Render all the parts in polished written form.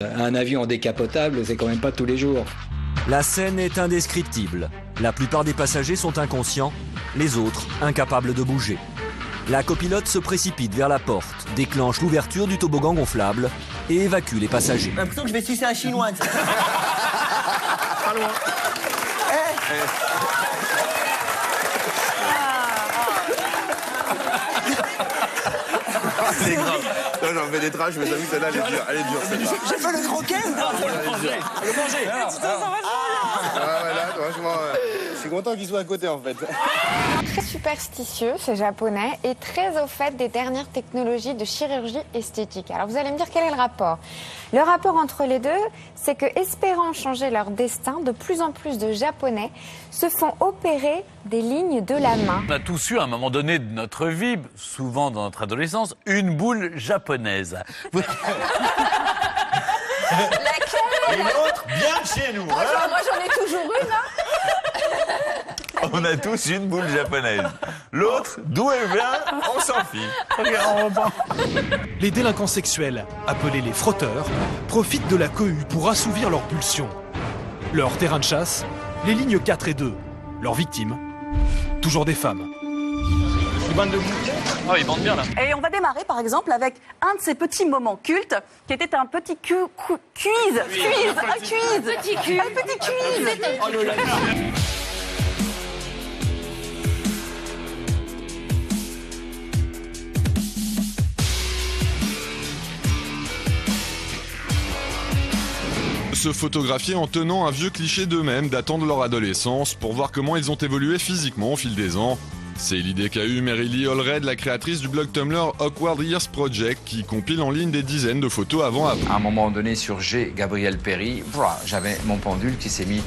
Un avion décapotable, c'est quand même pas tous les jours. La scène est indescriptible. La plupart des passagers sont inconscients, les autres incapables de bouger. La copilote se précipite vers la porte, déclenche l'ouverture du toboggan gonflable et évacue les passagers. J'ai l'impression que je vais sucer un chinois. Pas loin. C'est grave. Non, j'en fais des trashs, mais t'as vu, celle-là, elle est dure, celle-là. J'ai fait le croquet. Le manger. Ouais, là, franchement, je suis content qu'il soit à côté, en fait. Très superstitieux, ces Japonais, et très au fait des dernières technologies de chirurgie esthétique. Alors vous allez me dire quel est le rapport? Le rapport entre les deux, c'est que, espérant changer leur destin, de plus en plus de Japonais se font opérer des lignes de la main. On a tous eu à un moment donné de notre vie, souvent dans notre adolescence, une boule japonaise. Et l'autre, bien chez nous. Moi j'en ai toujours une, hein. On a tous une boule japonaise. L'autre, d'où elle vient, on s'en fiche. Les délinquants sexuels, appelés les frotteurs, profitent de la cohue pour assouvir leurs pulsions. Leur terrain de chasse, les lignes 4 et 2. Leurs victimes, toujours des femmes. Ils bandent debout. Ah, ils bandent bien là. Et on va démarrer par exemple avec un de ces petits moments cultes qui était un petit quiz. Un petit quiz. Oh là là. Se photographier en tenant un vieux cliché d'eux-mêmes datant de leur adolescence pour voir comment ils ont évolué physiquement au fil des ans. C'est l'idée qu'a eue Merrilee Allred, la créatrice du blog Tumblr Awkward Years Project, qui compile en ligne des dizaines de photos avant-après. À un moment donné, sur G, Gabriel Péry, j'avais mon pendule qui s'est mis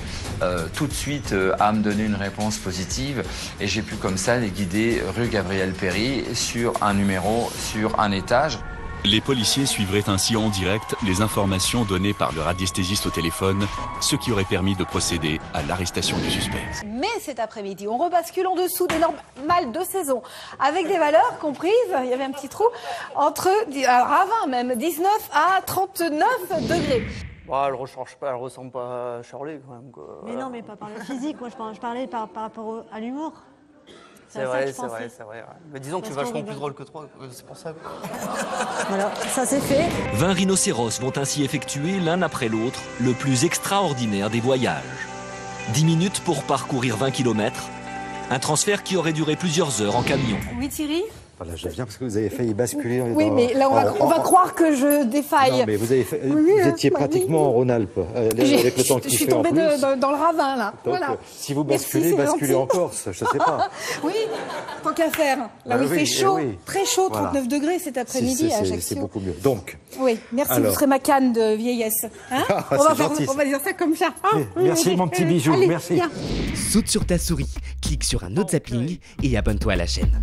tout de suite à me donner une réponse positive. Et j'ai pu comme ça les guider rue Gabriel Péry sur un numéro, sur un étage. Les policiers suivraient ainsi en direct les informations données par le radiesthésiste au téléphone, ce qui aurait permis de procéder à l'arrestation du suspect. Mais cet après-midi, on rebascule en dessous des normales de saison, avec des valeurs comprises, il y avait un petit trou, entre, à 20 même, 19 à 39 degrés. Bon, elle ressemble pas à Shirley quand même. Quoi. Mais non, mais pas par le physique, moi je parlais par rapport à l'humour. C'est vrai. Mais disons que tu es vachement plus drôle que toi, c'est pour ça. Voilà, ça c'est fait. 20 rhinocéros vont ainsi effectuer l'un après l'autre le plus extraordinaire des voyages. 10 minutes pour parcourir 20 km, un transfert qui aurait duré plusieurs heures en camion. Oui Thierry? Voilà, je viens parce que vous avez failli basculer. Oui, mais là on va croire que je défaille. Non, mais vous étiez pratiquement en Rhône-Alpes avec le temps qui fait. Je suis tombée dans le ravin là. Donc, voilà. Si vous basculez, basculez en Corse, je sais pas. Oui, tant qu'à faire. Là où il fait chaud, très chaud, 39 degrés cet après-midi à Ajaccio. C'est beaucoup mieux. Donc. Oui, merci, vous serez ma canne de vieillesse. Hein on va dire ça comme ça. Merci mon petit bijou, allez, merci. Viens. Saute sur ta souris, clique sur un autre zapping et abonne-toi à la chaîne.